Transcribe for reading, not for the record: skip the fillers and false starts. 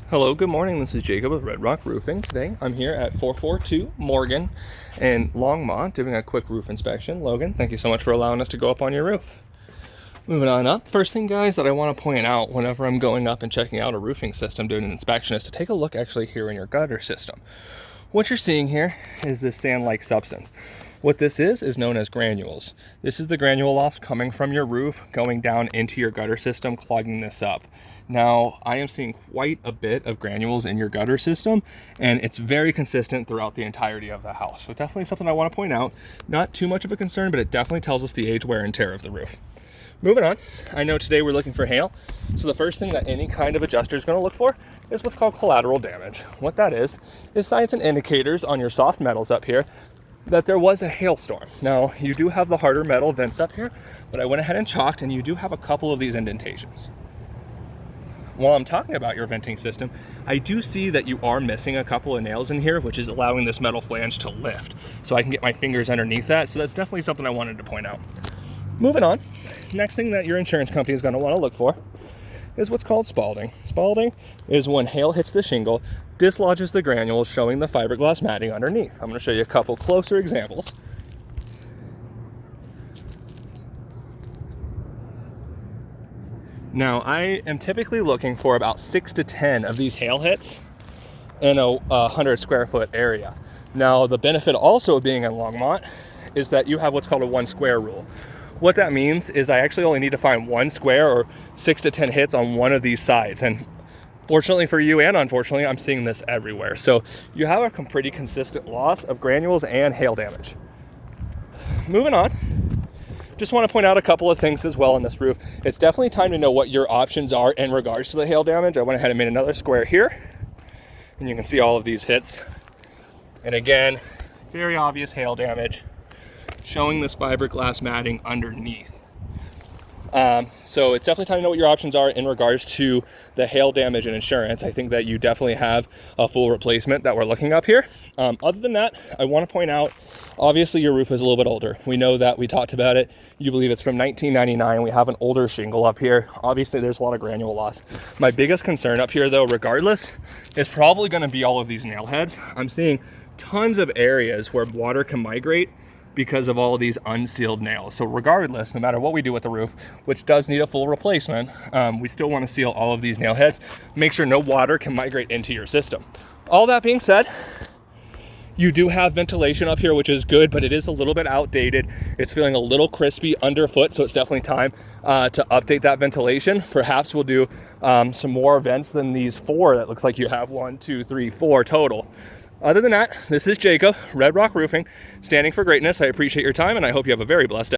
Hello, good morning. This is Jacob with Red Rock Roofing. Today I'm here at 442 Morgan in Longmont doing a quick roof inspection. Logan, thank you so much for allowing us to go up on your roof. Moving on up, first thing guys that I want to point out whenever I'm going up and checking out a roofing system doing an inspection is to take a look actually here in your gutter system. What you're seeing here is this sand-like substance. What this is known as granules. This is the granule loss coming from your roof, going down into your gutter system, clogging this up. Now, I am seeing quite a bit of granules in your gutter system, and it's very consistent throughout the entirety of the house. So definitely something I want to point out. Not too much of a concern, but it definitely tells us the age, wear, and tear of the roof. Moving on, I know today we're looking for hail. So the first thing that any kind of adjuster is going to look for is what's called collateral damage. What that is signs and indicators on your soft metals up here that there was a hailstorm. Now, you do have the harder metal vents up here, but I went ahead and chalked, and you do have a couple of these indentations. While I'm talking about your venting system, I do see that you are missing a couple of nails in here, which is allowing this metal flange to lift. So I can get my fingers underneath that. So that's definitely something I wanted to point out. Moving on, next thing that your insurance company is going to want to look for is what's called spalling. Spalling is when hail hits the shingle, dislodges the granules, showing the fiberglass matting underneath. I'm going to show you a couple closer examples. Now, I am typically looking for about 6 to 10 of these hail hits in a 100 square foot area. Now, the benefit also of being in Longmont is that you have what's called a 1 square rule. What that means is I actually only need to find 1 square or 6 to 10 hits on one of these sides. And fortunately for you, and unfortunately, I'm seeing this everywhere. So you have a pretty consistent loss of granules and hail damage. Moving on, just want to point out a couple of things as well on this roof. It's definitely time to know what your options are in regards to the hail damage. I went ahead and made another square here, and you can see all of these hits. And again, very obvious hail damage, showing this fiberglass matting underneath. So it's definitely time to know what your options are in regards to the hail damage and insurance. I think that you definitely have a full replacement that we're looking up here. Other than that, I want to point out, obviously your roof is a little bit older. We know that, we talked about it. You believe it's from 1999. We have an older shingle up here. Obviously there's a lot of granule loss. My biggest concern up here though, regardless, is probably going to be all of these nail heads. I'm seeing tons of areas where water can migrate because of all of these unsealed nails. So regardless, no matter what we do with the roof, which does need a full replacement, we still want to seal all of these nail heads, make sure no water can migrate into your system. All that being said, you do have ventilation up here, which is good, but it is a little bit outdated. It's feeling a little crispy underfoot, so it's definitely time to update that ventilation. Perhaps we'll do some more vents than these 4. That looks like you have 1, 2, 3, 4 total. Other than that, this is Jacob, Red Rock Roofing, standing for greatness. I appreciate your time, and I hope you have a very blessed day.